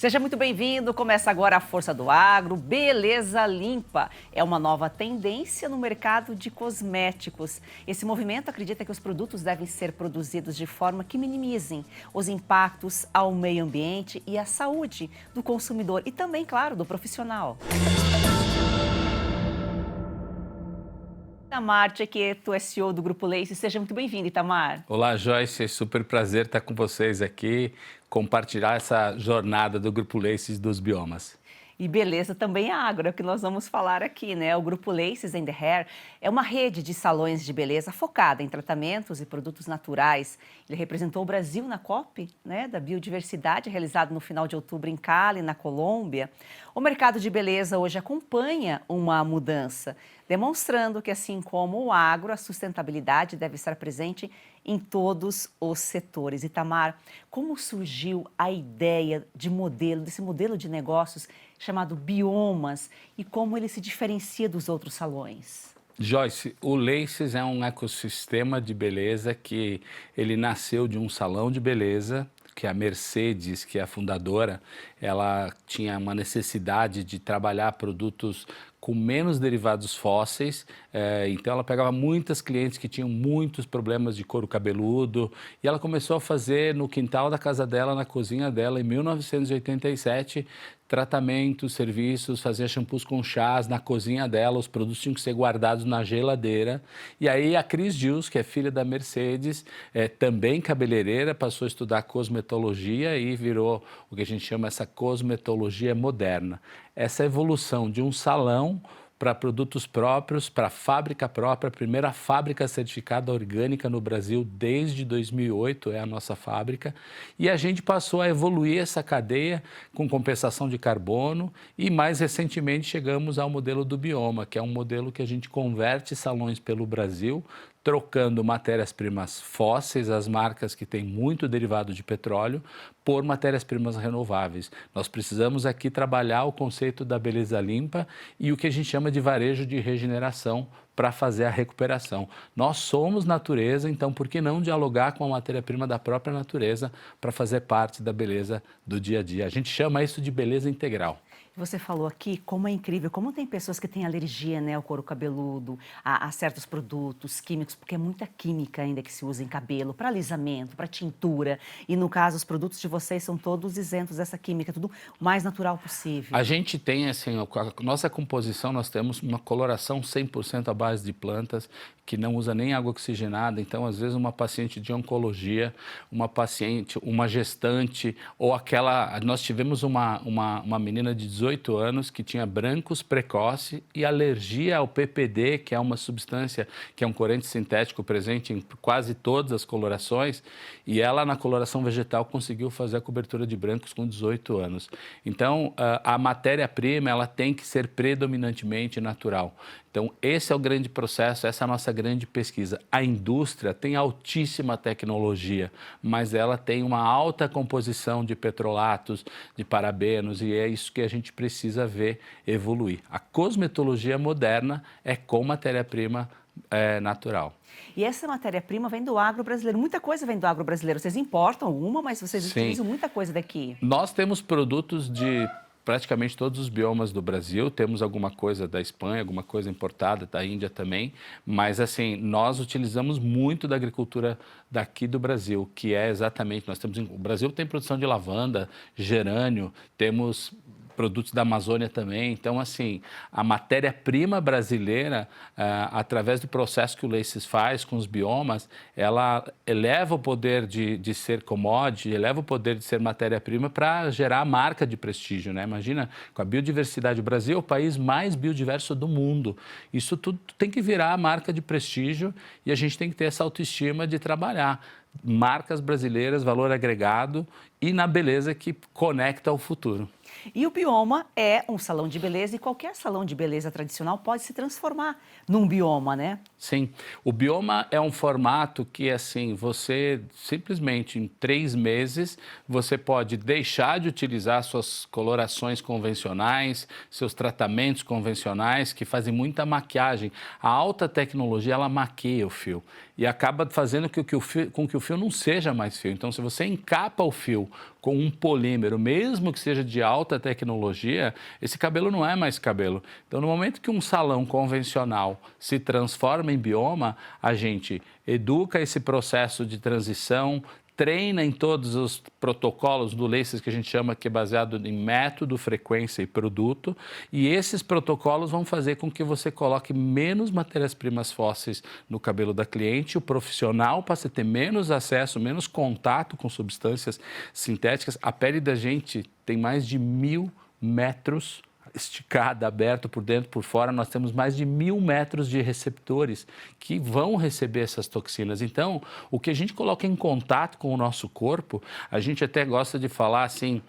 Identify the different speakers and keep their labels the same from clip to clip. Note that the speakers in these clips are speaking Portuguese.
Speaker 1: Seja muito bem-vindo. Começa agora a Força do Agro, Beleza Limpa. É uma nova tendência no mercado de cosméticos. Esse movimento acredita que os produtos devem ser produzidos de forma que minimizem os impactos ao meio ambiente e à saúde do consumidor e também, claro, do profissional. Itamar Tchequeto, CEO do Grupo Laces. Seja muito bem-vindo, Itamar.
Speaker 2: Olá, Joyce. É super prazer estar com vocês aqui, compartilhar essa jornada do Grupo Laces dos biomas.
Speaker 1: E beleza também é agro, é o que nós vamos falar aqui, né? O Grupo Laces and Hair é uma rede de salões de beleza focada em tratamentos e produtos naturais. Ele representou o Brasil na COP, né, da Biodiversidade, realizado no final de outubro em Cali, na Colômbia. O mercado de beleza hoje acompanha uma mudança, demonstrando que, assim como o agro, a sustentabilidade deve estar presente em todos os setores. Itamar, como surgiu a ideia desse modelo de negócios chamado Biomas e como ele se diferencia dos outros salões?
Speaker 2: Joyce, o Laces é um ecossistema de beleza que ele nasceu de um salão de beleza, que a Mercedes, que é a fundadora, ela tinha uma necessidade de trabalhar produtos com menos derivados fósseis, então ela pegava muitas clientes que tinham muitos problemas de couro cabeludo e ela começou a fazer no quintal da casa dela, na cozinha dela, em 1987, tratamentos, serviços, fazia shampoos com chás na cozinha dela, os produtos tinham que ser guardados na geladeira. E aí a Cris Gils, que é filha da Mercedes, também cabeleireira, passou a estudar cosmetologia e virou o que a gente chama essa cosmetologia moderna. Essa evolução de um salão para produtos próprios, para fábrica própria, a primeira fábrica certificada orgânica no Brasil desde 2008 é a nossa fábrica, e a gente passou a evoluir essa cadeia com compensação de carbono e mais recentemente chegamos ao modelo do Bioma, que é um modelo que a gente converte salões pelo Brasil, trocando matérias-primas fósseis, as marcas que têm muito derivado de petróleo, por matérias-primas renováveis. Nós precisamos aqui trabalhar o conceito da beleza limpa e o que a gente chama de varejo de regeneração para fazer a recuperação. Nós somos natureza, então por que não dialogar com a matéria-prima da própria natureza para fazer parte da beleza do dia a dia? A gente chama isso de beleza integral.
Speaker 1: Você falou aqui como é incrível, como tem pessoas que têm alergia, né, ao couro cabeludo, a certos produtos químicos, porque é muita química ainda que se usa em cabelo, para alisamento, para tintura. E no caso, os produtos de vocês são todos isentos dessa química, tudo o mais natural possível.
Speaker 2: A gente tem, assim, a nossa composição, nós temos uma coloração 100% à base de plantas, que não usa nem água oxigenada. Então, às vezes, uma paciente de oncologia, uma paciente, uma gestante, ou aquela... Nós tivemos uma menina de 18 anos que tinha brancos precoce e alergia ao PPD, que é uma substância, que é um corante sintético presente em quase todas as colorações, e ela, na coloração vegetal, conseguiu fazer a cobertura de brancos com 18 anos. Então, a matéria-prima, ela tem que ser predominantemente natural. Então, esse é o grande processo, essa é a nossa grande pesquisa. A indústria tem altíssima tecnologia, mas ela tem uma alta composição de petrolatos, de parabenos, e é isso que a gente precisa ver evoluir. A cosmetologia moderna é com matéria-prima natural.
Speaker 1: E essa matéria-prima vem do agro brasileiro. Muita coisa vem do agro brasileiro. Vocês importam uma, mas vocês utilizam muita coisa daqui.
Speaker 2: Nós temos produtos de praticamente todos os biomas do Brasil, temos alguma coisa da Espanha, alguma coisa importada da Índia também, mas assim, nós utilizamos muito da agricultura daqui do Brasil, que é exatamente, o Brasil tem produção de lavanda, gerânio, temos produtos da Amazônia também. Então, assim, a matéria-prima brasileira, através do processo que o Laces faz com os biomas, ela eleva o poder de ser commodity, eleva o poder de ser matéria-prima para gerar marca de prestígio, né? Imagina, com a biodiversidade, o Brasil é o país mais biodiverso do mundo. Isso tudo tem que virar marca de prestígio e a gente tem que ter essa autoestima de trabalhar marcas brasileiras, valor agregado e na beleza que conecta ao futuro.
Speaker 1: E o Bioma é um salão de beleza e qualquer salão de beleza tradicional pode se transformar num bioma, né?
Speaker 2: Sim, o Bioma é um formato que, assim, você simplesmente em 3 meses, você pode deixar de utilizar suas colorações convencionais, seus tratamentos convencionais, que fazem muita maquiagem. A alta tecnologia, ela maquia o fio. e acaba fazendo com que o fio não seja mais fio. Então, se você encapa o fio com um polímero, mesmo que seja de alta tecnologia, esse cabelo não é mais cabelo. Então, no momento que um salão convencional se transforma em bioma, a gente educa esse processo de transição, treina em todos os protocolos do LACES, que a gente chama, que é baseado em método, frequência e produto, e esses protocolos vão fazer com que você coloque menos matérias-primas fósseis no cabelo da cliente, o profissional passa a ter menos acesso, menos contato com substâncias sintéticas. A pele da gente tem mais de 1.000 metros esticada, aberto por dentro, por fora, nós temos mais de 1.000 metros de receptores que vão receber essas toxinas. Então, o que a gente coloca em contato com o nosso corpo, a gente até gosta de falar assim,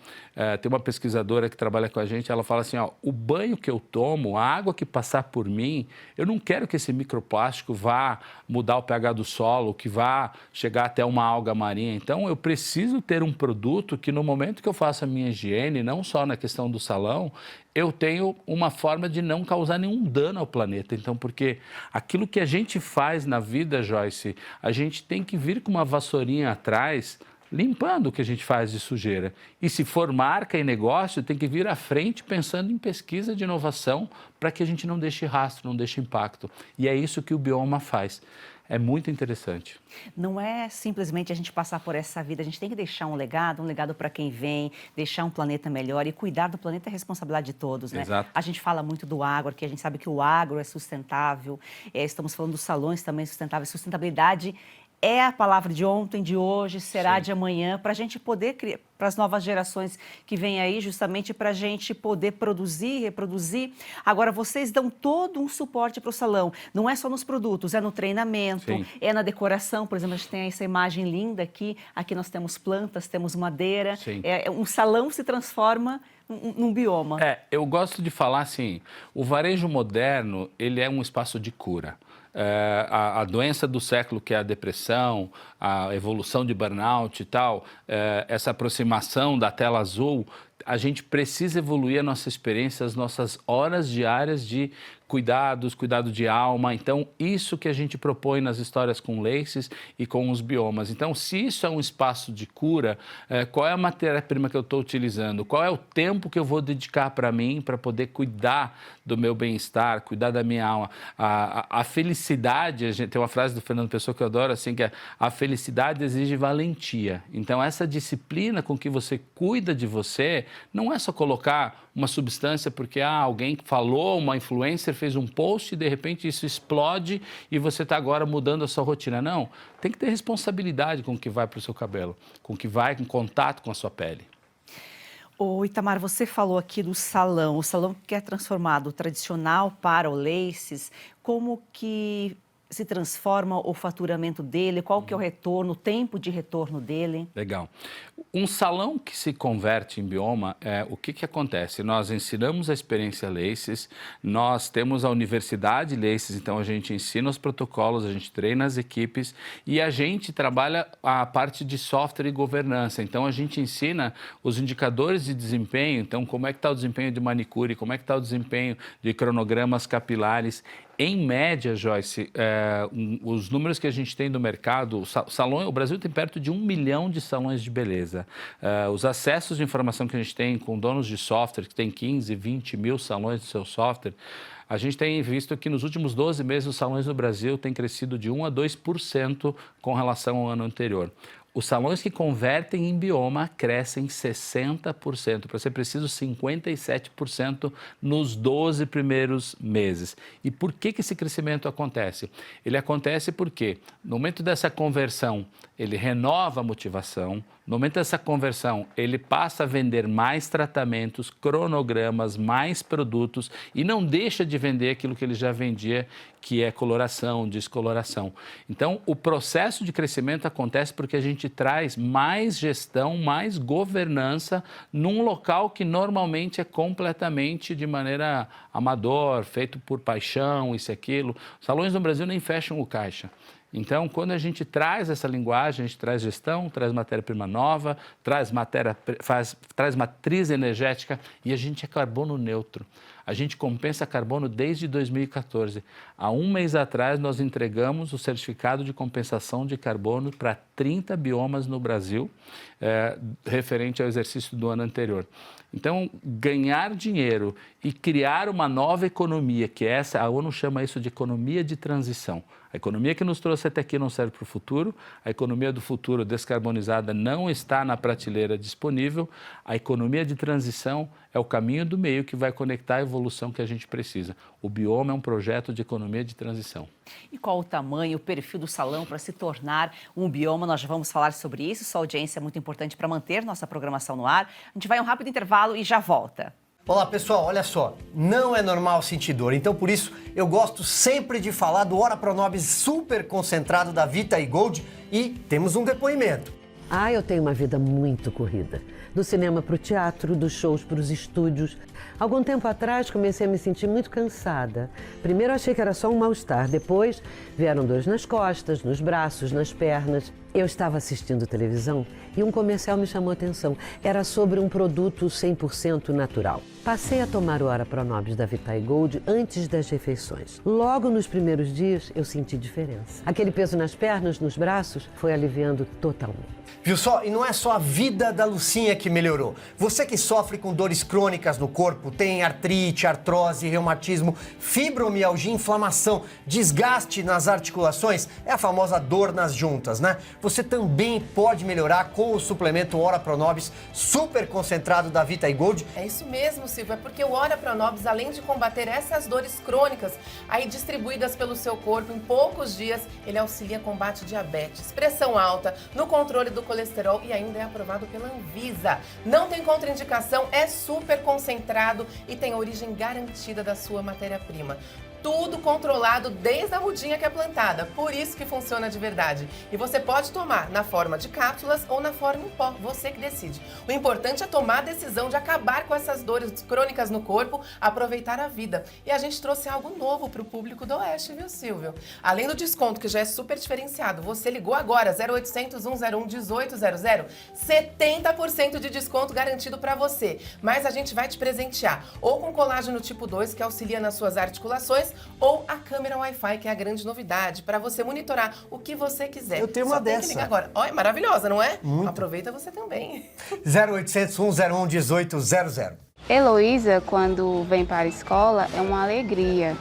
Speaker 2: tem uma pesquisadora que trabalha com a gente, ela fala assim, ó, o banho que eu tomo, a água que passar por mim, eu não quero que esse microplástico vá mudar o pH do solo, que vá chegar até uma alga marinha. Então, eu preciso ter um produto que no momento que eu faço a minha higiene, não só na questão do salão, eu tenho uma forma de não causar nenhum dano ao planeta. Então, porque aquilo que a gente faz na vida, Joyce, a gente tem que vir com uma vassourinha atrás, limpando o que a gente faz de sujeira. E se for marca e negócio, tem que vir à frente pensando em pesquisa de inovação para que a gente não deixe rastro, não deixe impacto. E é isso que o Bioma faz. É muito interessante.
Speaker 1: Não é simplesmente a gente passar por essa vida, a gente tem que deixar um legado para quem vem, deixar um planeta melhor, e cuidar do planeta é responsabilidade de todos, né?
Speaker 2: Exato.
Speaker 1: A gente fala muito do agro, porque a gente sabe que o agro é sustentável, estamos falando dos salões também sustentáveis, sustentabilidade é a palavra de ontem, de hoje, será de amanhã, para a gente poder criar, para as novas gerações que vêm aí, justamente para a gente poder produzir, reproduzir. Agora, vocês dão todo um suporte para o salão, não é só nos produtos, é no treinamento, é na decoração. Por exemplo, a gente tem essa imagem linda aqui nós temos plantas, temos madeira, um salão se transforma num bioma.
Speaker 2: Eu gosto de falar assim, o varejo moderno, ele é um espaço de cura. A doença do século, que é a depressão, a evolução de burnout e tal, essa aproximação da tela azul, a gente precisa evoluir a nossa experiência, as nossas horas diárias de cuidado de alma. Então, isso que a gente propõe nas histórias com LACES e com os biomas. Então, se isso é um espaço de cura, qual é a matéria-prima que eu estou utilizando? Qual é o tempo que eu vou dedicar para mim, para poder cuidar do meu bem-estar, cuidar da minha alma? A felicidade, tem uma frase do Fernando Pessoa que eu adoro, assim, que é: a felicidade exige valentia. Então, essa disciplina com que você cuida de você, não é só colocar uma substância porque alguém falou, uma influencer fez um post e de repente isso explode e você está agora mudando a sua rotina. Não, tem que ter responsabilidade com o que vai para o seu cabelo, com o que vai em contato com a sua pele.
Speaker 1: Ô, Itamar, você falou aqui do salão, o salão que é transformado tradicional para o LACES, como que se transforma o faturamento dele, qual que é o retorno, o tempo de retorno dele?
Speaker 2: Legal. Um salão que se converte em bioma, o que acontece? Nós ensinamos a experiência LACES, nós temos a universidade LACES, então a gente ensina os protocolos, a gente treina as equipes e a gente trabalha a parte de software e governança. Então a gente ensina os indicadores de desempenho, então como é que está o desempenho de manicure, como é que está o desempenho de cronogramas capilares. Em média, Joyce, os números que a gente tem do mercado, o Brasil tem perto de 1 milhão de salões de beleza. Os acessos de informação que a gente tem com donos de software, que tem 15, 20 mil salões do seu software, a gente tem visto que nos últimos 12 meses os salões no Brasil têm crescido de 1 a 2% com relação ao ano anterior. Os salões que convertem em bioma crescem 60%, para ser preciso 57% nos 12 primeiros meses. E por que esse crescimento acontece? Ele acontece porque no momento dessa conversão, ele renova a motivação, no momento dessa conversão, ele passa a vender mais tratamentos, cronogramas, mais produtos e não deixa de vender aquilo que ele já vendia, que é coloração, descoloração. Então, o processo de crescimento acontece porque a gente traz mais gestão, mais governança num local que normalmente é completamente de maneira amador, feito por paixão, isso e aquilo. Os salões no Brasil nem fecham o caixa. Então, quando a gente traz essa linguagem, a gente traz gestão, traz matéria-prima nova, traz matriz energética e a gente é carbono neutro. A gente compensa carbono desde 2014. Há um mês atrás, nós entregamos o certificado de compensação de carbono para 30 biomas no Brasil, referente ao exercício do ano anterior. Então, ganhar dinheiro e criar uma nova economia, que essa, a ONU chama isso de economia de transição. A economia que nos trouxe até aqui não serve para o futuro, a economia do futuro descarbonizada não está na prateleira disponível, a economia de transição é o caminho do meio que vai conectar a evolução que a gente precisa. O bioma é um projeto de economia de transição.
Speaker 1: E qual o tamanho, o perfil do salão para se tornar um bioma? Nós já vamos falar sobre isso, sua audiência é muito importante para manter nossa programação no ar. A gente vai a um rápido intervalo e já volta.
Speaker 3: Olá pessoal, olha só, não é normal sentir dor, então por isso eu gosto sempre de falar do Ora Pronobis super concentrado da Vita e Gold e temos um depoimento.
Speaker 4: Eu tenho uma vida muito corrida, do cinema para o teatro, dos shows para os estúdios. Algum tempo atrás comecei a me sentir muito cansada. Primeiro achei que era só um mal-estar, depois vieram dores nas costas, nos braços, nas pernas. Eu estava assistindo televisão e um comercial me chamou a atenção. Era sobre um produto 100% natural. Passei a tomar o Ora Pronobis da Vita Gold antes das refeições. Logo nos primeiros dias eu senti diferença. Aquele peso nas pernas, nos braços, foi aliviando totalmente.
Speaker 3: Viu só? E não é só a vida da Lucinha que melhorou. Você que sofre com dores crônicas no corpo, tem artrite, artrose, reumatismo, fibromialgia, inflamação, desgaste nas articulações, é a famosa dor nas juntas, né? Você também pode melhorar com o suplemento Ora Pronobis super concentrado da Vita Gold.
Speaker 5: É isso mesmo, Silvio, é porque o Ora Pronobis, além de combater essas dores crônicas, aí distribuídas pelo seu corpo em poucos dias, ele auxilia combate diabetes, pressão alta, no controle do colesterol e ainda é aprovado pela Anvisa. Não tem contraindicação, é super concentrado e tem a origem garantida da sua matéria-prima. Tudo controlado desde a mudinha que é plantada, por isso que funciona de verdade. E você pode tomar na forma de cápsulas ou na forma em pó, você que decide. O importante é tomar a decisão de acabar com essas dores crônicas no corpo, aproveitar a vida. E a gente trouxe algo novo para o público do Oeste, viu, Silvio? Além do desconto, que já é super diferenciado, você ligou agora, 0800 101 1800, 70% de desconto garantido para você. Mas a gente vai te presentear ou com colágeno tipo 2, que auxilia nas suas articulações, ou a câmera Wi-Fi, que é a grande novidade, para você monitorar o que você quiser.
Speaker 3: Eu tenho uma
Speaker 5: Só tem
Speaker 3: dessa.
Speaker 5: que ligar agora. Olha, maravilhosa, não é?
Speaker 3: Muito.
Speaker 5: Aproveita você também.
Speaker 3: 0800 101 1800.
Speaker 6: Heloísa, quando vem para a escola, é uma alegria.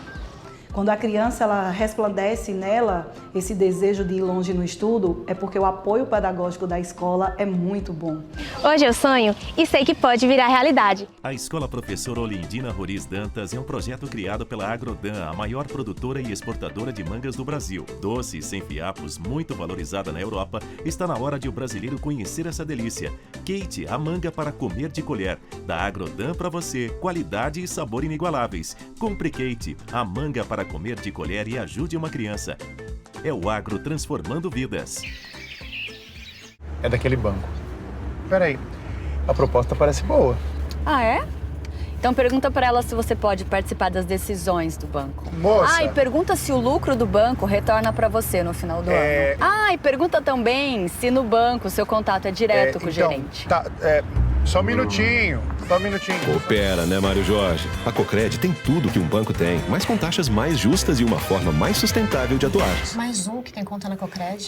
Speaker 7: Quando a criança ela resplandece nela esse desejo de ir longe no estudo, é porque o apoio pedagógico da escola é muito bom.
Speaker 8: Hoje eu sonho e sei que pode virar realidade.
Speaker 9: A Escola Professora Olindina Roriz Dantas é um projeto criado pela Agrodan, a maior produtora e exportadora de mangas do Brasil. Doce e sem fiapos, muito valorizada na Europa, está na hora de o brasileiro conhecer essa delícia. Kate, a manga para comer de colher. Da Agrodan para você, qualidade e sabor inigualáveis. Compre Kate, a manga para comer de colher e ajude uma criança. É o agro transformando vidas.
Speaker 10: É daquele banco. Peraí, a proposta parece boa.
Speaker 11: Ah, é? Então pergunta para ela se você pode participar das decisões do banco.
Speaker 10: Moça!
Speaker 11: E pergunta se o lucro do banco retorna para você no final do ano. E pergunta também se no banco o seu contato é direto com o gerente.
Speaker 10: Só um minutinho.
Speaker 12: Coopera, né, Mário Jorge? A Cocred tem tudo que um banco tem, mas com taxas mais justas e uma forma mais sustentável de atuar.
Speaker 8: Mais um que tem conta na Cocred.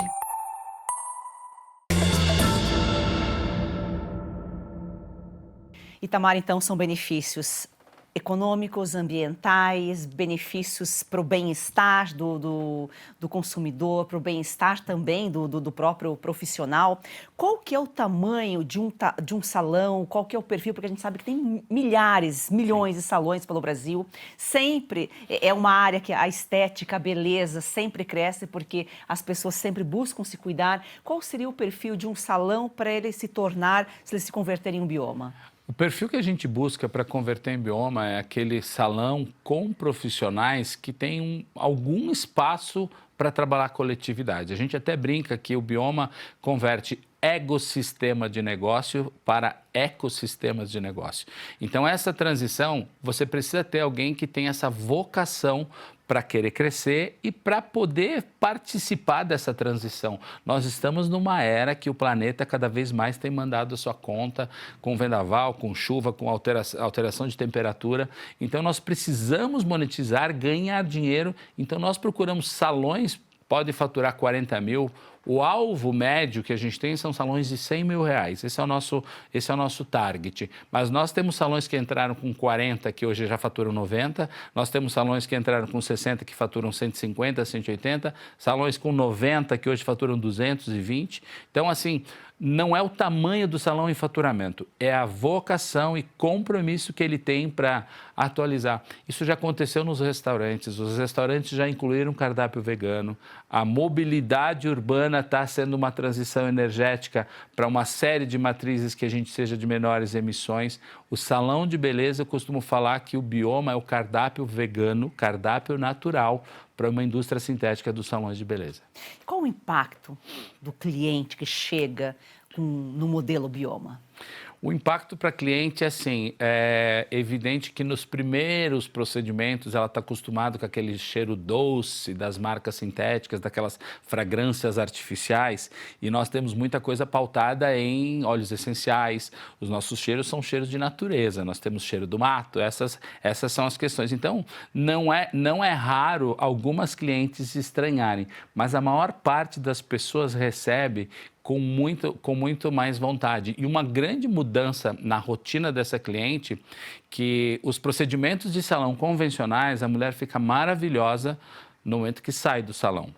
Speaker 1: Itamar, então, são benefícios econômicos, ambientais, benefícios para o bem-estar do consumidor, para o bem-estar também do próprio profissional. Qual que é o tamanho de um salão? Qual que é o perfil? Porque a gente sabe que tem milhões de salões pelo Brasil. Sempre é uma área que a estética, a beleza sempre cresce porque as pessoas sempre buscam se cuidar. Qual seria o perfil de um salão para ele se tornar, se ele se converter em um bioma?
Speaker 2: O perfil que a gente busca para converter em bioma é aquele salão com profissionais que têm algum espaço para trabalhar a coletividade. A gente até brinca que o bioma converte ecossistema de negócio para ecossistemas de negócio. Então, essa transição, você precisa ter alguém que tenha essa vocação para querer crescer e para poder participar dessa transição. Nós estamos numa era que o planeta cada vez mais tem mandado a sua conta com vendaval, com chuva, com alteração de temperatura. Então, nós precisamos monetizar, ganhar dinheiro. Então, nós procuramos salões, pode faturar 40 mil. O alvo médio que a gente tem são salões de 100 mil reais. Esse é o nosso target. Mas nós temos salões que entraram com 40, que hoje já faturam 90. Nós temos salões que entraram com 60, que faturam 150, 180. Salões com 90, que hoje faturam 220. Então, assim, não é o tamanho do salão em faturamento, é a vocação e compromisso que ele tem para atualizar. Isso já aconteceu nos restaurantes, os restaurantes já incluíram cardápio vegano, a mobilidade urbana está sendo uma transição energética para uma série de matrizes que a gente seja de menores emissões. O salão de beleza, eu costumo falar que o bioma é o cardápio vegano, cardápio natural, para uma indústria sintética dos salões de beleza.
Speaker 1: Qual o impacto do cliente que chega no modelo bioma?
Speaker 2: O impacto para cliente é assim, é evidente que nos primeiros procedimentos ela está acostumada com aquele cheiro doce das marcas sintéticas, daquelas fragrâncias artificiais, e nós temos muita coisa pautada em óleos essenciais. Os nossos cheiros são cheiros de natureza, nós temos cheiro do mato, essas são as questões. Então, não é raro algumas clientes estranharem, mas a maior parte das pessoas recebe com muito mais vontade. E uma grande mudança na rotina dessa cliente, que os procedimentos de salão convencionais, a mulher fica maravilhosa no momento que sai do salão.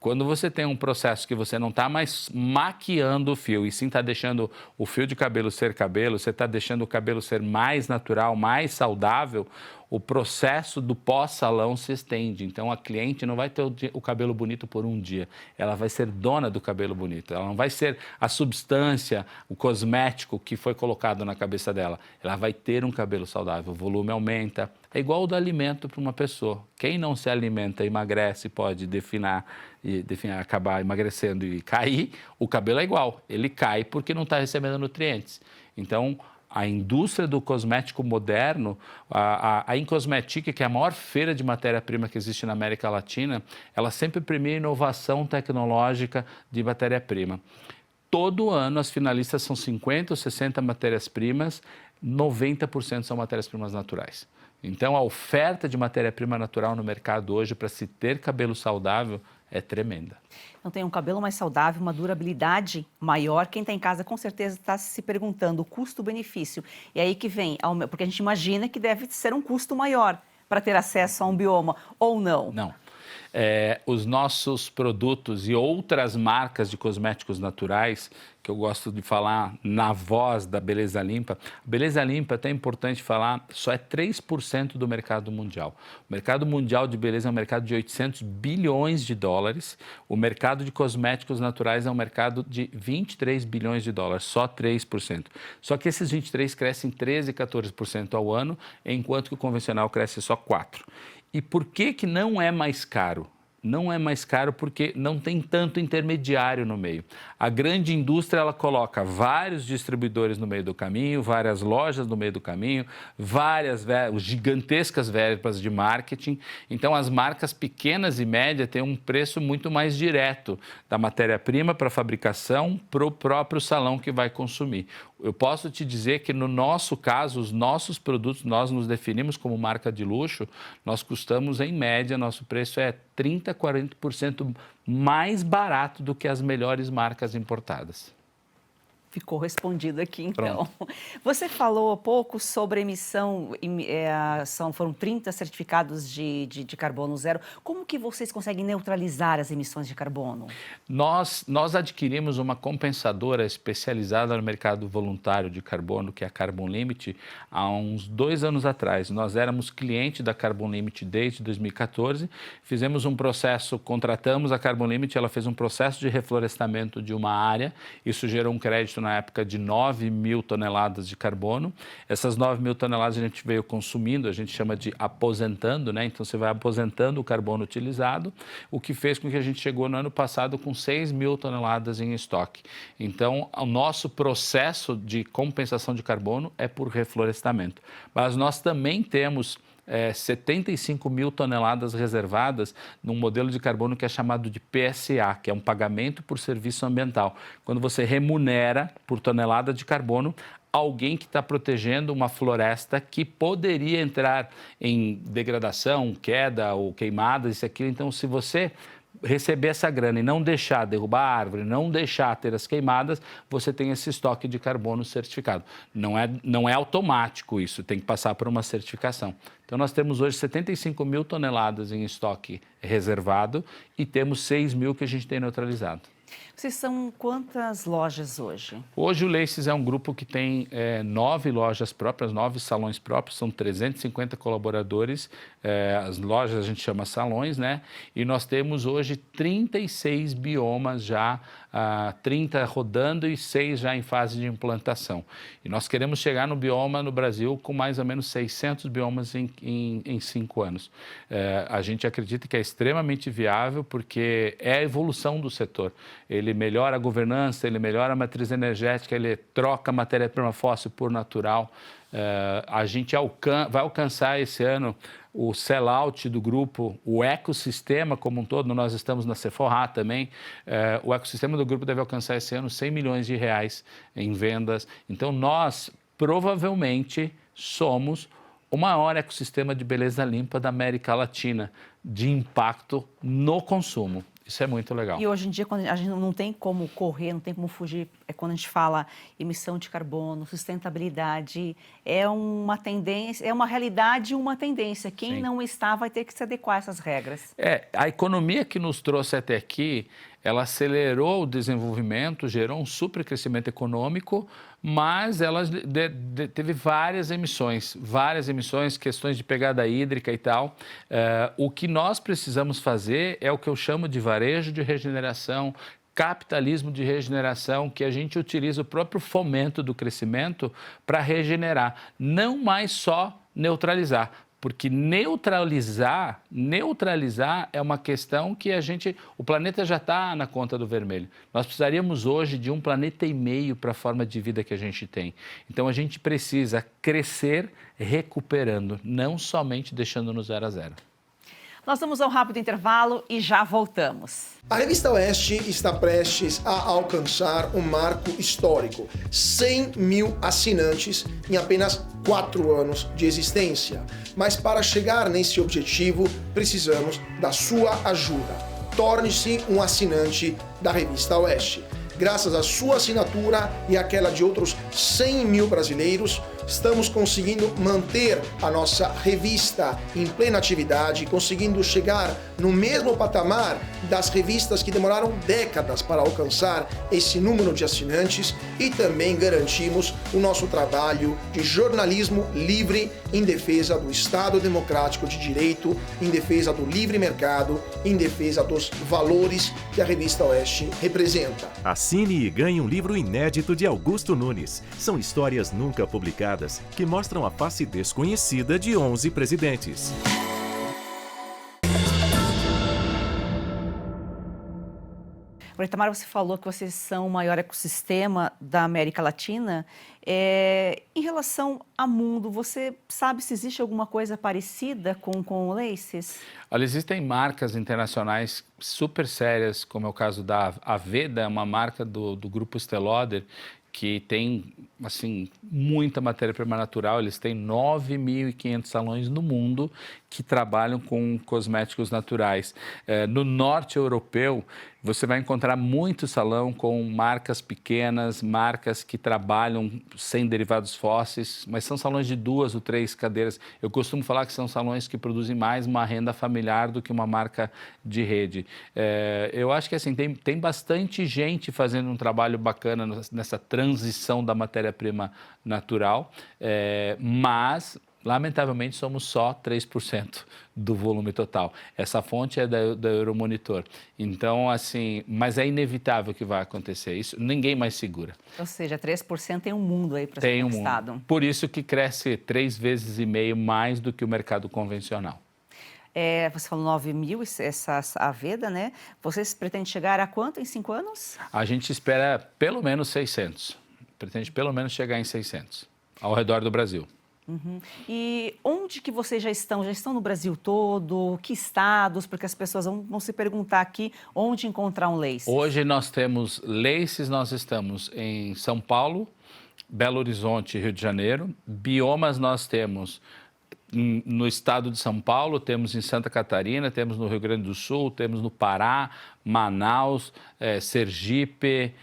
Speaker 2: Quando você tem um processo que você não está mais maquiando o fio e sim está deixando o fio de cabelo ser cabelo, você está deixando o cabelo ser mais natural, mais saudável, o processo do pós-salão se estende. Então, a cliente não vai ter o cabelo bonito por um dia. Ela vai ser dona do cabelo bonito. Ela não vai ser a substância, o cosmético que foi colocado na cabeça dela. Ela vai ter um cabelo saudável, o volume aumenta. É igual o do alimento para uma pessoa. Quem não se alimenta, emagrece, pode acabar emagrecendo e cair. O cabelo é igual. Ele cai porque não está recebendo nutrientes. Então, a indústria do cosmético moderno, a Incosmetic, que é a maior feira de matéria-prima que existe na América Latina, ela sempre premia inovação tecnológica de matéria-prima. Todo ano as finalistas são 50 ou 60 matérias-primas, 90% são matérias-primas naturais. Então a oferta de matéria-prima natural no mercado hoje para se ter cabelo saudável é tremenda.
Speaker 1: Então tem um cabelo mais saudável, uma durabilidade maior. Quem está em casa com certeza está se perguntando o custo-benefício. E aí que vem, porque a gente imagina que deve ser um custo maior para ter acesso a um bioma, ou não?
Speaker 2: Não. Os nossos produtos e outras marcas de cosméticos naturais, que eu gosto de falar na voz da Beleza Limpa. A Beleza Limpa, até é importante falar, só é 3% do mercado mundial. O mercado mundial de beleza é um mercado de 800 bilhões de dólares. O mercado de cosméticos naturais é um mercado de 23 bilhões de dólares, só 3%. Só que esses 23 crescem 13%, 14% ao ano, enquanto que o convencional cresce só 4%. E por que não é mais caro? Não é mais caro porque não tem tanto intermediário no meio. A grande indústria, ela coloca vários distribuidores no meio do caminho, várias lojas no meio do caminho, várias gigantescas verbas de marketing. Então, as marcas pequenas e médias têm um preço muito mais direto da matéria-prima para a fabricação para o próprio salão que vai consumir. Eu posso te dizer que, no nosso caso, os nossos produtos, nós nos definimos como marca de luxo, nós custamos, em média, nosso preço é 30%, 40% mais barato do que as melhores marcas importadas.
Speaker 1: Ficou respondido aqui, então.
Speaker 2: Pronto.
Speaker 1: Você falou há pouco sobre a emissão, foram 30 certificados de carbono zero. Como que vocês conseguem neutralizar as emissões de carbono?
Speaker 2: Nós adquirimos uma compensadora especializada no mercado voluntário de carbono, que é a Carbon Limit, há uns 2 anos atrás. Nós éramos cliente da Carbon Limit desde 2014, fizemos um processo, contratamos a Carbon Limit, ela fez um processo de reflorestamento de uma área, isso gerou um crédito na época de 9 mil toneladas de carbono. Essas 9 mil toneladas a gente veio consumindo, a gente chama de aposentando, né? Então você vai aposentando o carbono utilizado, o que fez com que a gente chegou no ano passado com 6 mil toneladas em estoque. Então, o nosso processo de compensação de carbono é por reflorestamento. Mas nós também temos 75 mil toneladas reservadas num modelo de carbono que é chamado de PSA, que é um pagamento por serviço ambiental. Quando você remunera por tonelada de carbono alguém que está protegendo uma floresta que poderia entrar em degradação, queda ou queimada, isso e aquilo. Então, se você receber essa grana e não deixar derrubar a árvore, não deixar ter as queimadas, você tem esse estoque de carbono certificado. Não é automático isso, tem que passar por uma certificação. Então, nós temos hoje 75 mil toneladas em estoque reservado e temos 6 mil que a gente tem neutralizado.
Speaker 1: Vocês são quantas lojas hoje?
Speaker 2: Hoje o Laces é um grupo que tem 9 lojas próprias, 9 salões próprios, são 350 colaboradores, as lojas a gente chama salões, né? E nós temos hoje 36 biomas já, 30 rodando e 6 já em fase de implantação. E nós queremos chegar no bioma no Brasil com mais ou menos 600 biomas em 5 anos. A gente acredita que é extremamente viável porque é a evolução do setor. Ele melhora a governança, ele melhora a matriz energética, ele troca matéria-prima fóssil por natural. A gente vai alcançar esse ano o sell-out do grupo, o ecossistema como um todo, nós estamos na Sephora também, o ecossistema do grupo deve alcançar esse ano 100 milhões de reais em vendas. Então, nós provavelmente somos o maior ecossistema de beleza limpa da América Latina, de impacto no consumo. Isso é muito legal.
Speaker 1: E hoje em dia, quando a gente não tem como correr, não tem como fugir, é quando a gente fala emissão de carbono, sustentabilidade, é uma tendência, é uma realidade e uma tendência. Quem
Speaker 2: Sim.
Speaker 1: não está vai ter que se adequar a essas regras.
Speaker 2: A economia que nos trouxe até aqui, ela acelerou o desenvolvimento, gerou um supercrescimento econômico, mas ela teve várias emissões, questões de pegada hídrica e tal. O que nós precisamos fazer é o que eu chamo de varejo de regeneração, capitalismo de regeneração, que a gente utiliza o próprio fomento do crescimento para regenerar, não mais só neutralizar. Porque neutralizar é uma questão que o planeta já está na conta do vermelho. Nós precisaríamos hoje de 1,5 planeta para a forma de vida que a gente tem. Então, a gente precisa crescer recuperando, não somente deixando no 0 a 0.
Speaker 1: Nós vamos a um rápido intervalo e já voltamos.
Speaker 13: A Revista Oeste está prestes a alcançar um marco histórico: 100 mil assinantes em apenas 4 anos de existência. Mas para chegar nesse objetivo, precisamos da sua ajuda. Torne-se um assinante da Revista Oeste. Graças à sua assinatura e àquela de outros 100 mil brasileiros, estamos conseguindo manter a nossa revista em plena atividade, conseguindo chegar no mesmo patamar das revistas que demoraram décadas para alcançar esse número de assinantes, e também garantimos o nosso trabalho de jornalismo livre em defesa do Estado Democrático de Direito, em defesa do livre mercado, em defesa dos valores que a Revista Oeste representa.
Speaker 9: Assine e ganhe um livro inédito de Augusto Nunes. São histórias nunca publicadas que mostram a face desconhecida de 11 presidentes.
Speaker 1: Agora, Itamar, você falou que vocês são o maior ecossistema da América Latina. Em relação ao mundo, você sabe se existe alguma coisa parecida com o Laces?
Speaker 2: Olha, existem marcas internacionais super sérias, como é o caso da Aveda, uma marca do grupo Estée Lauder, que tem, assim, muita matéria-prima natural. Eles têm 9.500 salões no mundo que trabalham com cosméticos naturais. No norte europeu, você vai encontrar muito salão com marcas pequenas, marcas que trabalham sem derivados fósseis, mas são salões de 2 ou 3 cadeiras. Eu costumo falar que são salões que produzem mais uma renda familiar do que uma marca de rede. Eu acho que assim, tem bastante gente fazendo um trabalho bacana nessa transição da matéria-prima natural, mas lamentavelmente somos só 3% do volume total. Essa fonte é da Euromonitor. Então, assim, mas é inevitável que vai acontecer isso. Ninguém mais segura.
Speaker 1: Ou seja, 3% tem um mundo aí para ser conquistado.
Speaker 2: Por isso que cresce 3,5 vezes mais do que o mercado convencional.
Speaker 1: Você falou 9 mil, essa Aveda, né? Vocês pretendem chegar a quanto em 5 anos?
Speaker 2: A gente espera pelo menos 600. Pretende pelo menos chegar em 600, ao redor do Brasil.
Speaker 1: E onde que vocês já estão? Já estão no Brasil todo? Que estados? Porque as pessoas vão se perguntar aqui onde encontrar um Laces.
Speaker 2: Hoje nós temos Laces, nós estamos em São Paulo, Belo Horizonte, Rio de Janeiro. Biomas nós temos no estado de São Paulo, temos em Santa Catarina, temos no Rio Grande do Sul, temos no Pará, Manaus, Sergipe,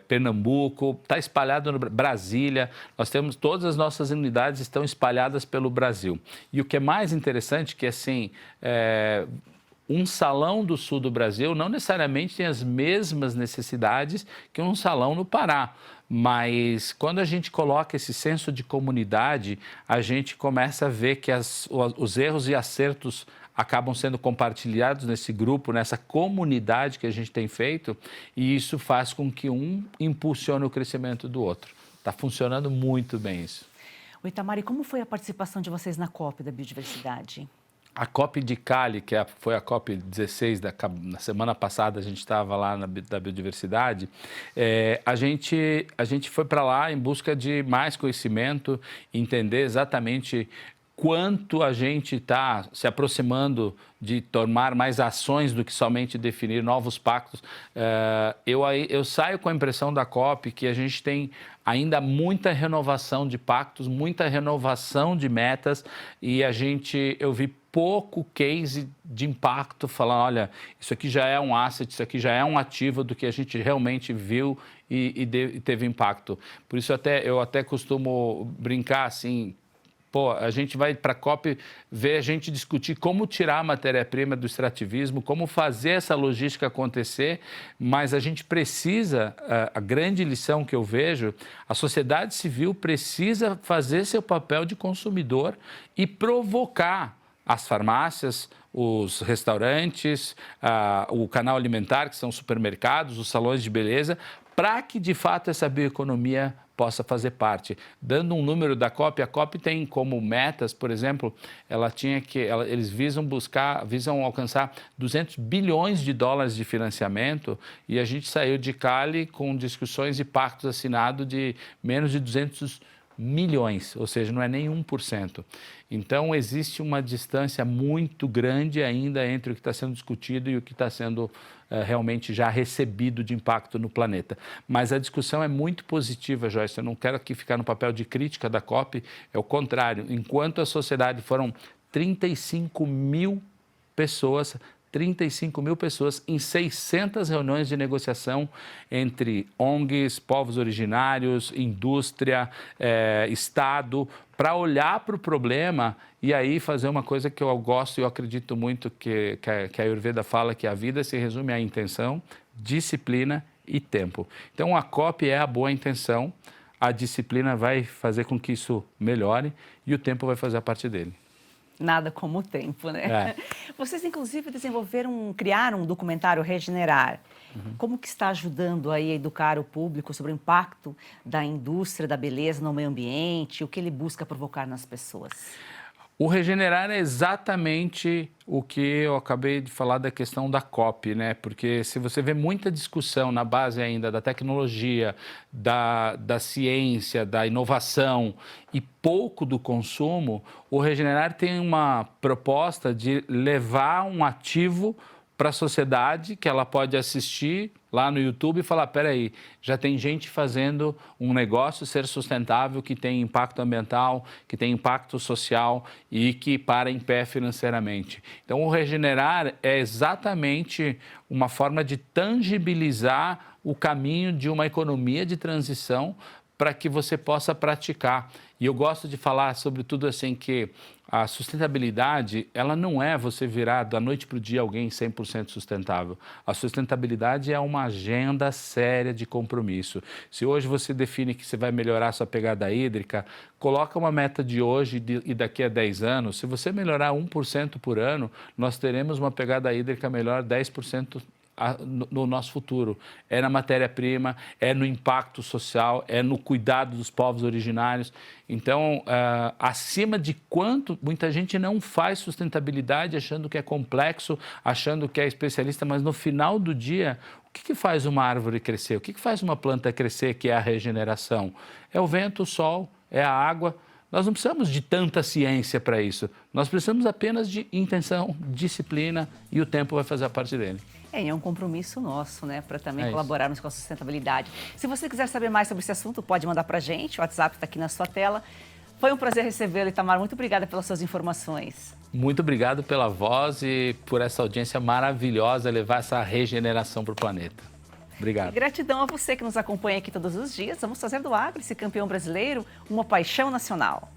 Speaker 2: Pernambuco, está espalhado no Brasília. Nós temos, todas as nossas unidades estão espalhadas pelo Brasil. E o que é mais interessante, que assim, um salão do sul do Brasil não necessariamente tem as mesmas necessidades que um salão no Pará. Mas quando a gente coloca esse senso de comunidade, a gente começa a ver que os erros e acertos acabam sendo compartilhados nesse grupo, nessa comunidade que a gente tem feito, e isso faz com que um impulsione o crescimento do outro. Está funcionando muito bem isso.
Speaker 1: O Itamar, como foi a participação de vocês na COP da Biodiversidade?
Speaker 2: A COP de Cali, que foi a COP 16, na semana passada a gente estava lá da biodiversidade, a gente foi para lá em busca de mais conhecimento, entender exatamente quanto a gente está se aproximando de tomar mais ações do que somente definir novos pactos. Eu saio com a impressão da COP que a gente tem ainda muita renovação de pactos, muita renovação de metas, e eu vi pouco case de impacto falando, olha, isso aqui já é um asset, isso aqui já é um ativo do que a gente realmente viu e teve impacto. Por isso eu até costumo brincar assim, a gente vai para a COP ver a gente discutir como tirar a matéria-prima do extrativismo, como fazer essa logística acontecer, mas a gente precisa, a grande lição que eu vejo, a sociedade civil precisa fazer seu papel de consumidor e provocar as farmácias, os restaurantes, o canal alimentar, que são os supermercados, os salões de beleza, para que, de fato, essa bioeconomia possa fazer parte. Dando um número da COP, a COP tem como metas, por exemplo, eles visam alcançar 200 bilhões de dólares de financiamento, e a gente saiu de Cali com discussões e pactos assinados de menos de 200 milhões, ou seja, não é nem 1%. Então, existe uma distância muito grande ainda entre o que está sendo discutido e o que está sendo realmente já recebido de impacto no planeta. Mas a discussão é muito positiva, Joyce. Eu não quero aqui ficar no papel de crítica da COP, é o contrário. Enquanto a sociedade foram 35 mil pessoas em 600 reuniões de negociação entre ONGs, povos originários, indústria, Estado, para olhar para o problema e aí fazer uma coisa que eu gosto e eu acredito muito que a Ayurveda fala, que a vida se resume à intenção, disciplina e tempo. Então, a COP é a boa intenção, a disciplina vai fazer com que isso melhore e o tempo vai fazer a parte dele.
Speaker 1: Nada como o tempo, né? Vocês, inclusive, criaram um documentário Regenerar. Como que está ajudando aí a educar o público sobre o impacto da indústria da beleza no meio ambiente, o que ele busca provocar nas pessoas?
Speaker 2: O Regenerar é exatamente o que eu acabei de falar da questão da COP, né? Porque se você vê muita discussão na base ainda da tecnologia, da ciência, da inovação e pouco do consumo, o Regenerar tem uma proposta de levar um ativo para a sociedade que ela pode assistir lá no YouTube e falar, peraí, já tem gente fazendo um negócio ser sustentável, que tem impacto ambiental, que tem impacto social e que para em pé financeiramente. Então, o Regenerar é exatamente uma forma de tangibilizar o caminho de uma economia de transição para que você possa praticar. E eu gosto de falar, sobretudo, assim, que a sustentabilidade, ela não é você virar da noite para o dia alguém 100% sustentável. A sustentabilidade é uma agenda séria de compromisso. Se hoje você define que você vai melhorar a sua pegada hídrica, coloca uma meta de hoje e daqui a 10 anos. Se você melhorar 1% por ano, nós teremos uma pegada hídrica melhor 10% no nosso futuro. É na matéria-prima, é no impacto social, é no cuidado dos povos originários. Então, acima de quanto muita gente não faz sustentabilidade achando que é complexo, achando que é especialista, mas no final do dia, o que faz uma árvore crescer? O que faz uma planta crescer, que é a regeneração? É o vento, o sol, é a água. Nós não precisamos de tanta ciência para isso. Nós precisamos apenas de intenção, disciplina e o tempo vai fazer a parte dele.
Speaker 1: É um compromisso nosso, né, para também
Speaker 2: É
Speaker 1: colaborarmos com a sustentabilidade. Se você quiser saber mais sobre esse assunto, pode mandar para a gente, o WhatsApp está aqui na sua tela. Foi um prazer recebê-lo, Itamar. Muito obrigada pelas suas informações.
Speaker 2: Muito obrigado pela voz e por essa audiência maravilhosa, levar essa regeneração para o planeta. Obrigado.
Speaker 1: E gratidão a você que nos acompanha aqui todos os dias. Vamos fazer do agro, esse campeão brasileiro, uma paixão nacional.